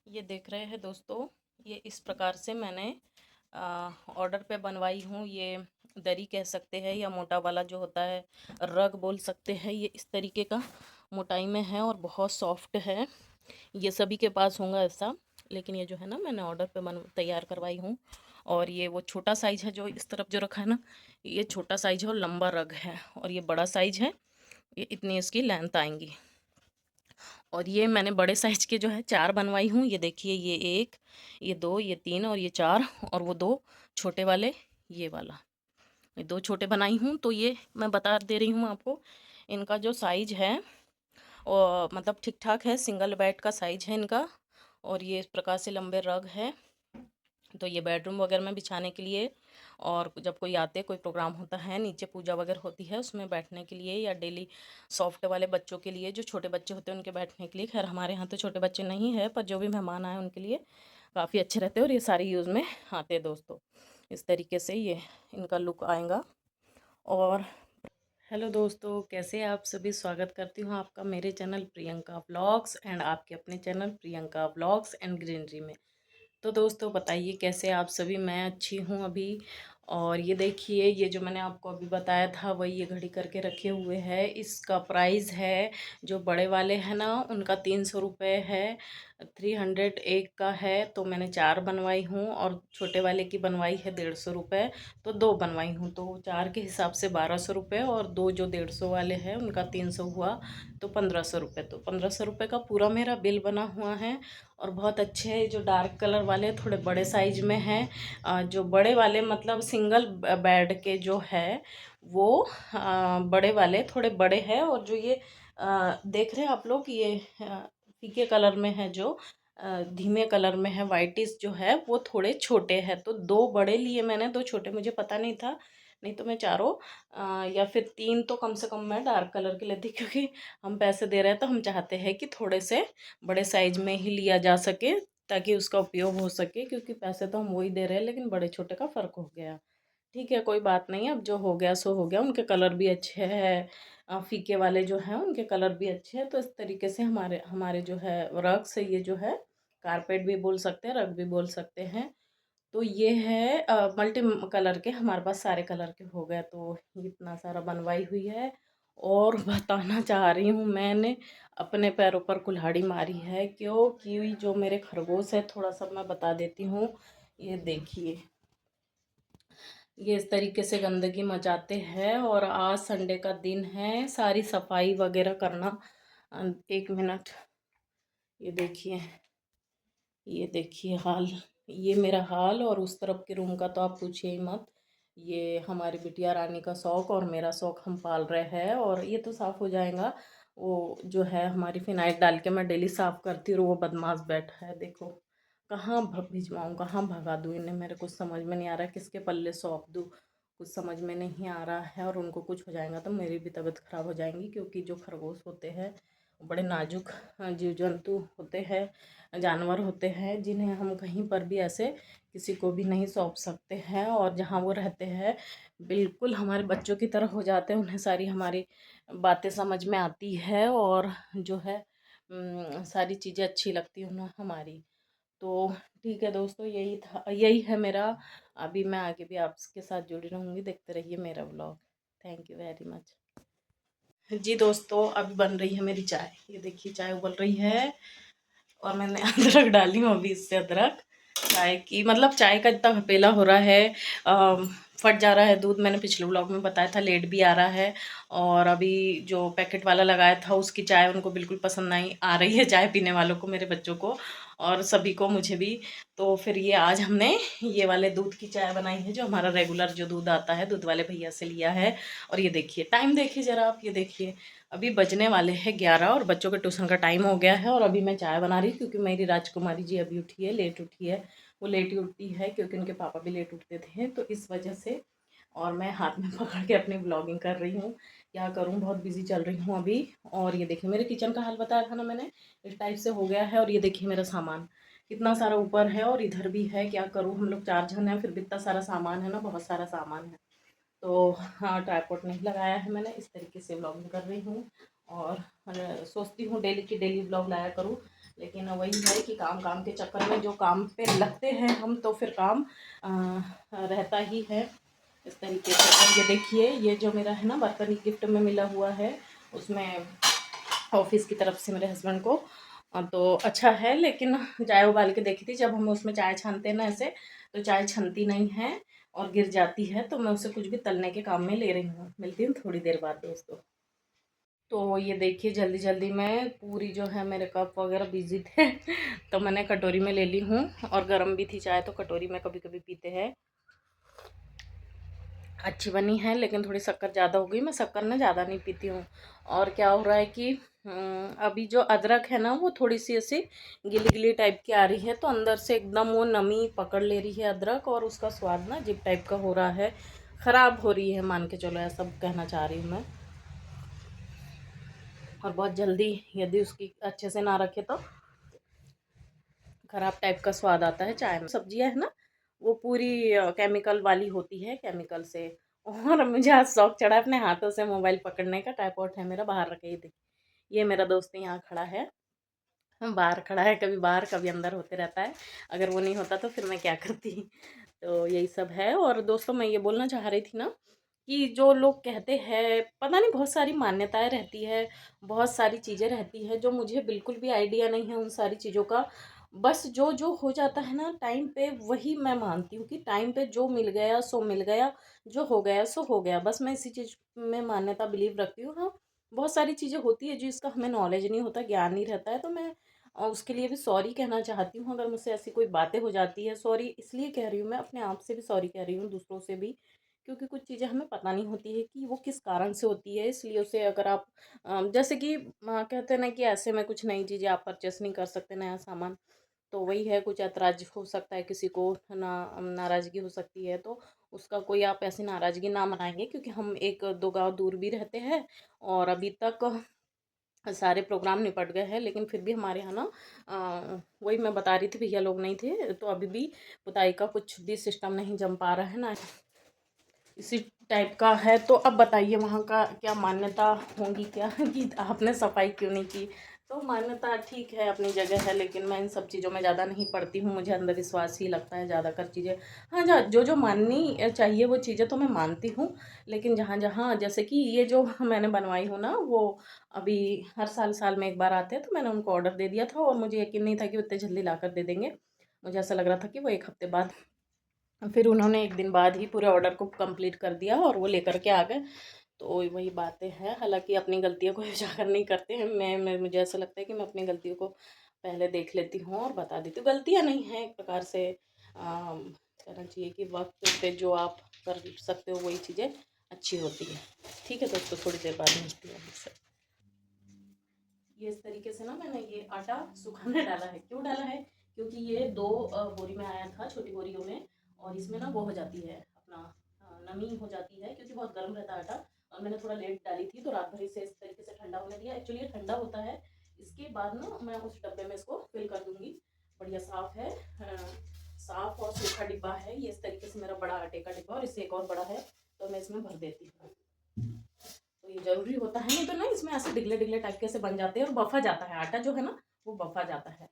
ये देख रहे हैं दोस्तों, ये इस प्रकार से मैंने ऑर्डर पे बनवाई हूँ। ये दरी कह सकते हैं या मोटा वाला जो होता है रग बोल सकते हैं। ये इस तरीके का मोटाई में है और बहुत सॉफ्ट है। ये सभी के पास होगा ऐसा, लेकिन ये जो है ना मैंने ऑर्डर पे तैयार करवाई हूँ। और ये वो छोटा साइज है जो इस तरफ जो रखा है ना, ये छोटा साइज है और लंबा रग है। और ये बड़ा साइज है, ये इतनी इसकी लेंथ आएंगी। और ये मैंने बड़े साइज के जो है 4 बनवाई हूँ। ये देखिए, ये 1, ये 2, ये 3 और ये 4, और वो 2 छोटे वाले, ये वाला, ये 2 छोटे बनाई हूँ। तो ये मैं बता दे रही हूँ आपको, इनका जो साइज है और मतलब ठीक ठाक है, सिंगल बेड का साइज है इनका। और ये इस प्रकार से लंबे रग है। तो ये बेडरूम वगैरह में बिछाने के लिए, और जब कोई आते, कोई प्रोग्राम होता है, नीचे पूजा वगैरह होती है, उसमें बैठने के लिए, या डेली सॉफ्ट वाले बच्चों के लिए, जो छोटे बच्चे होते हैं उनके बैठने के लिए। खैर हमारे यहाँ तो छोटे बच्चे नहीं है, पर जो भी मेहमान आए उनके लिए काफ़ी अच्छे रहते हैं और ये सारे यूज़ में आते हैं दोस्तों। इस तरीके से ये इनका लुक आएगा। और हेलो दोस्तों, कैसे आप सभी? स्वागत करती हूँ आपका मेरे चैनल प्रियंका व्लॉग्स एंड आपके अपने channel Priyanka vlogs and greenery में। तो दोस्तों बताइए कैसे आप सभी? मैं अच्छी हूँ अभी। और ये देखिए, ये जो मैंने आपको अभी बताया था वही ये घड़ी करके रखे हुए है। इसका प्राइस है, जो बड़े वाले हैं ना उनका 300 रुपये है। 300 एक का है। तो मैंने 4 बनवाई हूँ और छोटे वाले की बनवाई है 150 रुपये। तो 2 बनवाई हूँ, तो 4 के हिसाब से 1200 रुपये, और 2 जो 150 वाले हैं उनका 300 हुआ, तो 1500 रुपये। तो 1500 रुपये का पूरा मेरा बिल बना हुआ है। और बहुत अच्छे हैं। जो डार्क कलर वाले थोड़े बड़े साइज में हैं, जो बड़े वाले मतलब सिंगल बेड के जो है वो बड़े वाले थोड़े बड़े हैं। और जो ये देख रहे हैं आप लोग, ये फीके कलर में है, जो धीमे कलर में है, वाइटिश जो है वो थोड़े छोटे हैं। तो 2 बड़े लिए मैंने, 2 छोटे मुझे पता नहीं था, नहीं तो मैं चारों या फिर 3 तो कम से कम मैं डार्क कलर के लेती, क्योंकि हम पैसे दे रहे हैं तो हम चाहते हैं कि थोड़े से बड़े साइज में ही लिया जा सके, ताकि उसका उपयोग हो सके। क्योंकि पैसे तो हम वही दे रहे हैं, लेकिन बड़े छोटे का फ़र्क हो गया। ठीक है, कोई बात नहीं, अब जो हो गया सो हो गया। उनके कलर भी अच्छे हैं, फीके वाले जो हैं उनके कलर भी अच्छे हैं। तो इस तरीके से हमारे हमारे जो है रग से, ये जो है कारपेट भी बोल सकते हैं, रग भी बोल सकते हैं। तो ये है मल्टी कलर के, हमारे पास सारे कलर के हो गए। तो इतना सारा बनवाई हुई है। और बताना चाह रही हूँ, मैंने अपने पैरों पर कुल्हाड़ी मारी है, क्योंकि जो मेरे खरगोश है, थोड़ा सा मैं बता देती हूँ। ये देखिए, ये इस तरीके से गंदगी मचाते हैं। और आज संडे का दिन है, सारी सफाई वगैरह करना। 1 मिनट, ये देखिए, ये देखिए हाल, ये मेरा हाल। और उस तरफ के रूम का तो आप पूछिए ही मत। ये हमारी बिटिया रानी का शौक और मेरा शौक हम पाल रहे हैं। और ये तो साफ़ हो जाएगा, वो जो है हमारी फिनाइल डाल के मैं डेली साफ़ करती हूँ। वो बदमाश बैठा है, देखो कहाँ भिजवाऊँ, कहाँ भगा दूँ इन्हें, मेरे कुछ समझ में नहीं आ रहा है, किसके पल्ले सौंप दूँ, कुछ समझ में नहीं आ रहा है। और उनको कुछ हो जाएगा तो मेरी भी तबीयत ख़राब हो जाएगी, क्योंकि जो खरगोश होते हैं बड़े नाजुक जीव जंतु होते हैं, जानवर होते हैं, जिन्हें हम कहीं पर भी ऐसे किसी को भी नहीं सौंप सकते हैं। और जहाँ वो रहते हैं बिल्कुल हमारे बच्चों की तरह हो जाते हैं, उन्हें सारी हमारी बातें समझ में आती है। और जो है सारी चीज़ें अच्छी लगती हैं उन्हें हमारी। तो ठीक है दोस्तों, यही था, यही है मेरा। अभी मैं आगे भी आपके साथ जुड़ी रहूँगी, देखते रहिए मेरा blog. Thank you very much. जी दोस्तों, अभी बन रही है मेरी चाय। ये देखिए चाय उबल रही है, और मैंने अदरक डाली हूँ अभी। इससे अदरक चाय की मतलब चाय का इतना घपेला हो रहा है, फट जा रहा है दूध। मैंने पिछले ब्लॉग में बताया था, लेट भी आ रहा है। और अभी जो पैकेट वाला लगाया था उसकी चाय उनको बिल्कुल पसंद नहीं आ रही है, चाय पीने वालों को, मेरे बच्चों को और सभी को, मुझे भी। तो फिर ये आज हमने ये वाले दूध की चाय बनाई है, जो हमारा रेगुलर जो दूध आता है दूध वाले भैया से लिया है। और ये देखिए टाइम देखिए ज़रा आप, ये देखिए अभी बजने वाले हैं 11, और बच्चों के ट्यूशन का टाइम हो गया है। और अभी मैं चाय बना रही हूँ, क्योंकि मेरी राजकुमारी जी अभी उठी है, लेट उठी है। वो लेट ही उठती है, क्योंकि उनके पापा भी लेट उठते थे, तो इस वजह से। और मैं हाथ में पकड़ के अपनी ब्लॉगिंग कर रही हूँ, क्या करूँ, बहुत बिजी चल रही हूँ अभी। और ये देखिए मेरे किचन का हाल बताया था ना मैंने, इस टाइप से हो गया है। और ये देखिए मेरा सामान कितना सारा ऊपर है, और इधर भी है, क्या करूँ, हम लोग 4 जन हैं, फिर भी इतना सारा सामान है ना, बहुत सारा सामान है। तो हाँ, ट्राइपॉड नहीं लगाया है मैंने, इस तरीके से व्लॉगिंग कर रही हूँ। और सोचती हूँ डेली की डेली व्लॉग लाया करूँ, लेकिन वही है कि काम काम के चक्कर में जो काम पे लगते हैं हम, तो फिर काम रहता ही है इस तरीके से। और ये देखिए, ये जो मेरा है ना बर्तन गिफ्ट में मिला हुआ है, उसमें ऑफिस की तरफ से मेरे हस्बैंड को, तो अच्छा है। लेकिन चाय उबाल के देखी थी, जब हम उसमें चाय छानते हैं ना ऐसे, तो चाय छनती नहीं है और गिर जाती है। तो मैं उसे कुछ भी तलने के काम में ले रही हूँ। मिलती हूँ थोड़ी देर बाद दोस्तों। तो ये देखिए, जल्दी जल्दी में पूरी जो है मेरे कप वगैरह बिजी थे तो मैंने कटोरी में ले ली हूँ। और गर्म भी थी चाय, तो कटोरी में कभी कभी पीते हैं। अच्छी बनी है, लेकिन थोड़ी शक्कर ज़्यादा हो गई। मैं शक्कर ना ज़्यादा नहीं पीती हूँ। और क्या हो रहा है कि अभी जो अदरक है ना, वो थोड़ी सी ऐसी गिली गिली टाइप की आ रही है, तो अंदर से एकदम वो नमी पकड़ ले रही है अदरक, और उसका स्वाद ना अजीब टाइप का हो रहा है, ख़राब हो रही है, मान के चलो, ऐसा कहना चाह रही हूँ मैं। और बहुत जल्दी यदि उसकी अच्छे से ना रखे तो ख़राब टाइप का स्वाद आता है चाय में। सब्जियां है ना, वो पूरी केमिकल वाली होती है, केमिकल से। और मुझे आज शौक चढ़ा अपने हाथों से मोबाइल पकड़ने का। ट्राइपॉड है मेरा बाहर रखे, ही देखिए, ये मेरा दोस्त यहाँ खड़ा है, बाहर खड़ा है, कभी बाहर कभी अंदर होते रहता है। अगर वो नहीं होता तो फिर मैं क्या करती। तो यही सब है। और दोस्तों, मैं ये बोलना चाह रही थी ना कि जो लोग कहते हैं, पता नहीं, बहुत सारी मान्यताएं रहती है, बहुत सारी चीज़ें रहती है, जो मुझे बिल्कुल भी आइडिया नहीं है उन सारी चीज़ों का। बस जो जो हो जाता है ना टाइम पे, वही मैं मानती हूँ कि टाइम पे जो मिल गया सो मिल गया, जो हो गया सो हो गया। बस मैं इसी चीज़ में मान्यता बिलीव रखती हूँ। हाँ, बहुत सारी चीज़ें होती है जिसका हमें नॉलेज नहीं होता, ज्ञान नहीं रहता है, तो मैं उसके लिए भी सॉरी कहना चाहती हूँ। अगर मुझसे ऐसी कोई बातें हो जाती है, सॉरी इसलिए कह रही हूँ, मैं अपने आप से भी सॉरी कह रही हूँ, दूसरों से भी। क्योंकि कुछ चीज़ें हमें पता नहीं होती है कि वो किस कारण से होती है, इसलिए उसे अगर आप जैसे कि कहते हैं ना कि ऐसे में कुछ नई चीज़ें आप परचेस नहीं कर सकते, नया सामान। तो वही है, कुछ ऐतराज हो सकता है किसी को, ना नाराज़गी हो सकती है, तो उसका कोई आप ऐसी नाराज़गी ना मनाएंगे, क्योंकि हम एक दो गांव दूर भी रहते हैं। और अभी तक सारे प्रोग्राम निपट गए हैं, लेकिन फिर भी हमारे यहाँ ना वही मैं बता रही थी, भैया लोग नहीं थे, तो अभी भी पुताई का कुछ भी सिस्टम नहीं जम पा रहा है ना, इसी टाइप का है। तो अब बताइए, वहाँ का क्या मान्यता होंगी क्या कि आपने सफाई क्यों नहीं की। तो मान्यता ठीक है, अपनी जगह है, लेकिन मैं इन सब चीज़ों में ज़्यादा नहीं पड़ती हूँ। मुझे अंधविश्वास ही लगता है ज़्यादातर चीज़ें। हाँ, जो जो माननी चाहिए वो चीज़ें तो मैं मानती हूँ। लेकिन जहाँ जहाँ, जैसे कि ये जो मैंने बनवाई हूँ ना, वो अभी हर साल साल में एक बार आते हैं, तो मैंने उनको ऑर्डर दे दिया था, और मुझे यकीन नहीं था कि वो इतने जल्दी ला कर दे देंगे। मुझे ऐसा लग रहा था कि वो एक हफ्ते बाद, फिर उन्होंने एक दिन बाद ही पूरे ऑर्डर को कंप्लीट कर दिया और वो लेकर के आ गए। तो वही बातें हैं। हालांकि अपनी गलतियों को उजागर नहीं करते हैं। मुझे ऐसा लगता है कि मैं अपनी गलतियों को पहले देख लेती हूँ और बता देती हूँ। गलतियाँ नहीं हैं, एक प्रकार से कहना चाहिए कि वक्त पे जो आप कर सकते हो वही चीज़ें अच्छी होती है। ठीक है दोस्तों, थोड़ी देर बाद मिलती है मुझसे। ये इस तरीके से ना मैंने ये आटा सुखाने डाला है। क्यों डाला है? क्योंकि ये दो बोरी में आया था, छोटी बोरियों में, और इसमें ना वो हो जाती है अपना नमी हो जाती है, क्योंकि बहुत गर्म रहता है आटा। और मैंने थोड़ा लेट डाली थी, तो रात भर इसे इस तरीके से ठंडा होने दिया। एक्चुअली ये ठंडा होता है, इसके बाद ना मैं उस डब्बे में इसको फिल कर दूंगी। बढ़िया साफ है, साफ और सूखा डिब्बा है ये। इस तरीके से मेरा बड़ा आटे का डिब्बा, और इससे एक और बड़ा है, तो मैं इसमें भर देती हूँ। तो ये जरूरी होता है, नहीं तो ना इसमें ऐसे डिगले डिगले टाइप के से बन जाते हैं, और बफा जाता है आटा जो है ना, वो बफा जाता है।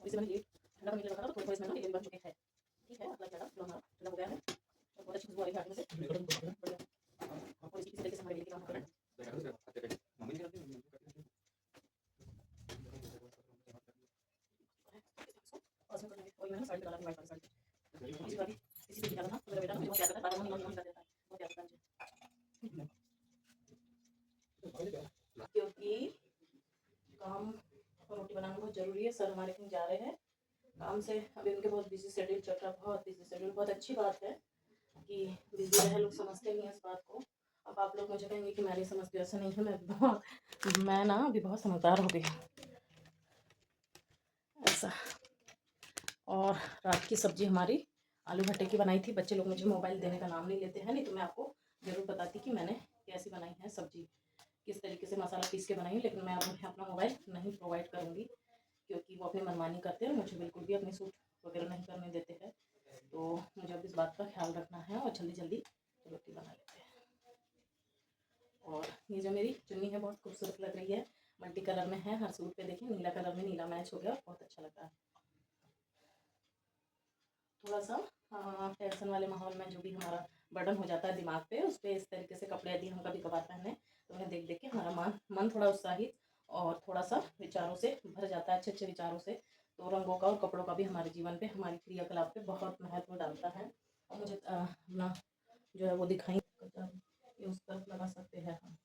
इसे मैंने ये ठंडा करने के लिए रखा था, तो थोड़ा इसमें ना ये बन चुके हैं। ठीक है, अपना आटा जो हमारा ठंडा हो गया है, और बहुत अच्छी खुशबू आ रही है आटे में से, बढ़िया। और इसी तरीके से हमारे बेली के काम करें। और इसमें वही मैंने साड़ी डाला, व्हाइट वाली साड़ी। इसी बार इसी पे डाला था, तो मेरा बेटा ना मुझे बहुत प्यार करता है, बार बार नहीं कर देता है, बहुत प्यार करता है मुझे। क्योंकि काम और रोटी बनाना बहुत ज़रूरी है। सर हमारे कहीं जा रहे हैं काम से, अभी उनके बहुत बिजी शेड्यूल चल रहा है, बहुत बिजी शेड्यूल। बहुत अच्छी बात है कि बिजी रहे, लोग समझते नहीं हैं इस बात को। अब आप लोग मुझे कहेंगे कि मैं नहीं समझती, ऐसा नहीं है। मैं ना अभी बहुत समझदार हो गई हूँ, ऐसा। और रात की सब्जी हमारी आलू भट्टे की बनाई थी। बच्चे लोग मुझे मोबाइल देने का नाम नहीं लेते हैं, नहीं तो मैं आपको ज़रूर बताती कि मैंने कैसी बनाई है सब्जी, किस तरीके से मसाला पीस के बनाई है। लेकिन मैं अब उन्हें अपना मोबाइल नहीं प्रोवाइड करूँगी, क्योंकि वो अपनी मनमानी करते हैं, मुझे बिल्कुल भी अपनी सूट वगैरह नहीं करने देते हैं। तो मुझे अब इस बात का ख्याल रखना है, और जल्दी जल्दी रोटी बना लेते हैं। और ये जो मेरी चुन्नी है बहुत खूबसूरत लग रही है, मल्टी कलर में है। हर सूट पे देखिए नीला कलर में नीला मैच हो गया, बहुत अच्छा लग रहा है। थोड़ा सा टेंशन वाले माहौल में जो भी हमारा बर्डन हो जाता है दिमाग पे, उस पर इस तरीके से कपड़े यदि हम कभी कभार पहने तो उन्हें देख देख के हमारा मन थोड़ा उत्साहित और थोड़ा सा विचारों से भर जाता है, अच्छे अच्छे विचारों से। तो रंगों का और कपड़ों का भी हमारे जीवन पे, हमारी क्रियाकलाप पे बहुत महत्व डालता है। और मुझे अपना जो है वो दिखाई उस तरफ लगा सकते हैं हम।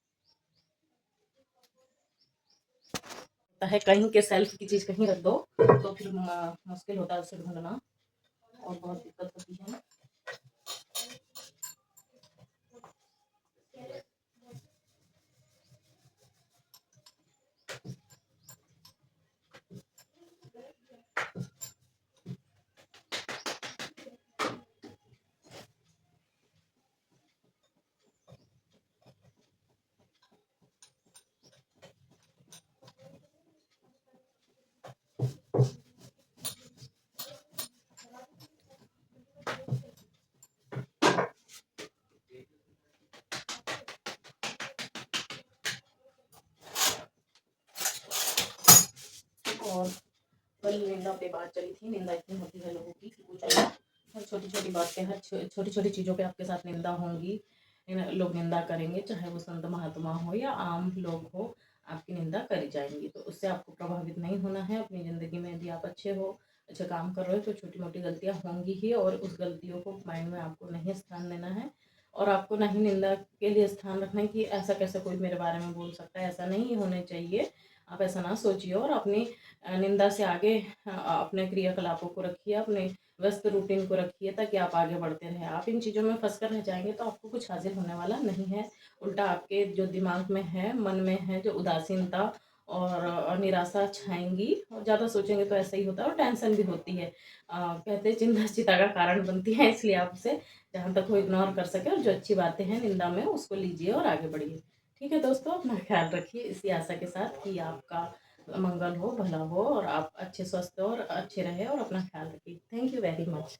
है कहीं के सेल्फ की चीज़ कहीं रख दो तो फिर मुश्किल होता है उसे ढूंढना और बहुत दिक्कत होती है। और कल निंदा पे बात चली थी, निंदा इतनी होती है लोगों की कि कुछ हर छोटी छोटी बात पे, हर छोटी छोटी चीज़ों पे आपके साथ निंदा होंगी। लोग निंदा करेंगे, चाहे वो संत महात्मा हो या आम लोग हो, आपकी निंदा करी जाएंगी। तो उससे आपको प्रभावित नहीं होना है। अपनी ज़िंदगी में यदि आप अच्छे हो, अच्छे काम कर रहे हो, तो छोटी मोटी गलतियाँ होंगी ही, और उस गलतियों को माइंड में आपको नहीं स्थान देना है। और आपको नहीं निंदा के लिए स्थान रखना है कि ऐसा कैसे कोई मेरे बारे में बोल सकता है, ऐसा नहीं होने चाहिए। आप ऐसा ना सोचिए और अपनी निंदा से आगे अपने क्रियाकलापों को रखिए, अपने व्यस्त रूटीन को रखिए, ताकि आप आगे बढ़ते रहें। आप इन चीज़ों में फंस कर रह जाएंगे तो आपको कुछ हासिल होने वाला नहीं है। उल्टा आपके जो दिमाग में है, मन में है, जो उदासीनता और निराशा छाएंगी, और ज़्यादा सोचेंगे तो ऐसा ही होता है। और टेंशन भी होती है, कहते हैं चिंता चिता का कारण बनती है। इसलिए आप उसे जहाँ तक वो इग्नोर कर सके, और जो अच्छी बातें हैं निंदा में उसको लीजिए और आगे बढ़िए। ठीक है दोस्तों, अपना ख्याल रखिए इसी आशा के साथ कि आपका मंगल हो, भला हो, और आप अच्छे स्वस्थ और अच्छे रहे और अपना ख्याल रखिए। Thank you very much.